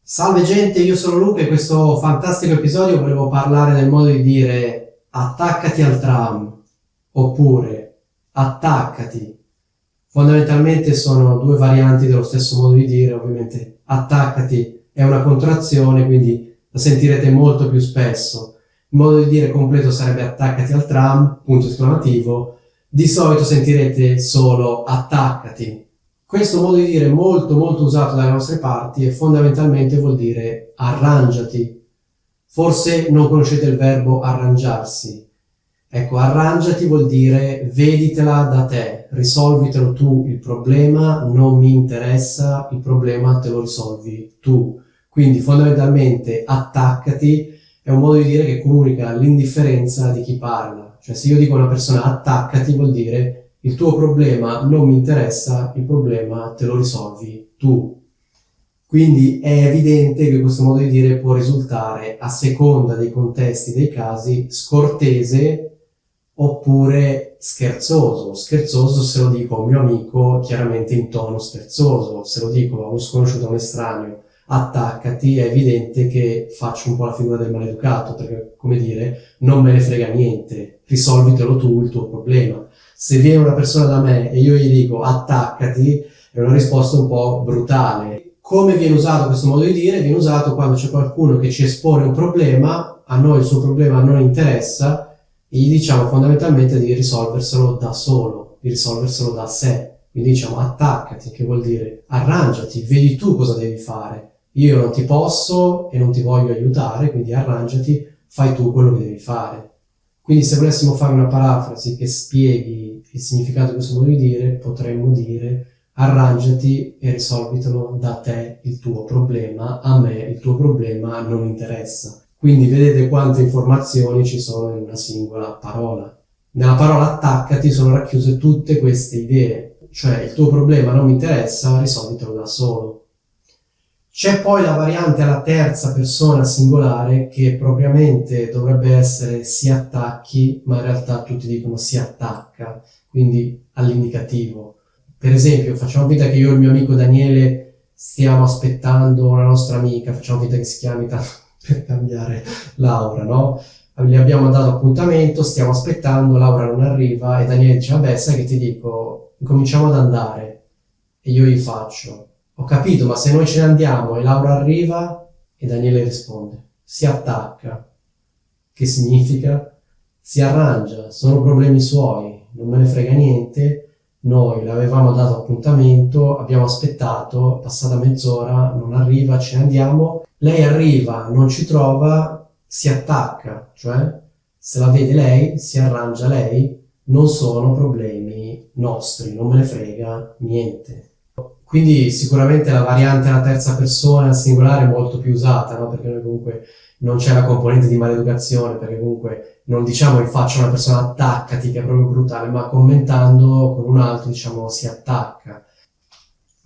Salve gente, io sono Luca e in questo fantastico episodio volevo parlare del modo di dire attaccati al tram oppure attaccati. Fondamentalmente sono due varianti dello stesso modo di dire, ovviamente attaccati è una contrazione, quindi la sentirete molto più spesso. Il modo di dire completo sarebbe attaccati al tram, punto esclamativo. Di solito sentirete solo attaccati. Questo modo di dire molto usato dalle nostre parti e fondamentalmente vuol dire arrangiati. Forse non conoscete il verbo arrangiarsi. Ecco, arrangiati vuol dire veditela da te, risolvitelo tu il problema, non mi interessa, il problema te lo risolvi tu. Quindi fondamentalmente attaccati è un modo di dire che comunica l'indifferenza di chi parla. Cioè se io dico a una persona attaccati vuol dire il tuo problema non mi interessa, il problema te lo risolvi tu. Quindi è evidente che questo modo di dire può risultare, a seconda dei contesti, dei casi, scortese oppure scherzoso. Scherzoso se lo dico a un mio amico, chiaramente in tono scherzoso. Se lo dico a uno sconosciuto, a un estraneo, attaccati, è evidente che faccio un po' la figura del maleducato, perché, come dire, non me ne frega niente, risolvitelo tu il tuo problema. Se viene una persona da me e io gli dico attaccati, è una risposta un po' brutale. Come viene usato questo modo di dire? Viene usato quando c'è qualcuno che ci espone un problema, a noi il suo problema non interessa, e gli diciamo fondamentalmente di risolverselo da solo, di risolverselo da sé. Quindi diciamo attaccati, che vuol dire arrangiati, vedi tu cosa devi fare. Io non ti posso e non ti voglio aiutare, quindi arrangiati, fai tu quello che devi fare. Quindi se volessimo fare una parafrasi che spieghi il significato di questo modo di dire, potremmo dire arrangiati e risolvitelo da te il tuo problema, a me il tuo problema non interessa. Quindi vedete quante informazioni ci sono in una singola parola. Nella parola attaccati sono racchiuse tutte queste idee, cioè il tuo problema non mi interessa, risolvitelo da solo. C'è poi la variante alla terza persona singolare che propriamente dovrebbe essere si attacchi, ma in realtà tutti dicono si attacca, quindi all'indicativo. Per esempio, facciamo finta che io e il mio amico Daniele stiamo aspettando una nostra amica, facciamo finta che si chiami per cambiare Laura, no? Gli abbiamo dato appuntamento, stiamo aspettando, Laura non arriva e Daniele dice vabbè, sai che ti dico, incominciamo ad andare. E io gli faccio ho capito, ma se noi ce ne andiamo e Laura arriva? E Daniele risponde, si attacca. Che significa? Si arrangia, sono problemi suoi, non me ne frega niente, noi le avevamo dato appuntamento, abbiamo aspettato, passata mezz'ora, non arriva, ce ne andiamo, lei arriva, non ci trova, si attacca, cioè se la vede lei, si arrangia lei, non sono problemi nostri, non me ne frega niente. Quindi sicuramente la variante alla terza persona singolare è molto più usata, no? Perché noi comunque non c'è la componente di maleducazione, perché comunque non diciamo in faccia a una persona attaccati, che è proprio brutale, ma commentando con un altro diciamo si attacca.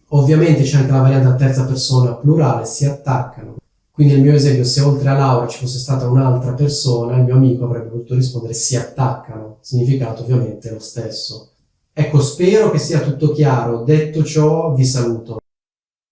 Ovviamente c'è anche la variante alla terza persona plurale, si attaccano. Quindi nel mio esempio, se oltre a Laura ci fosse stata un'altra persona, il mio amico avrebbe potuto rispondere si attaccano, significato ovviamente lo stesso. Ecco, spero che sia tutto chiaro. Detto ciò, vi saluto.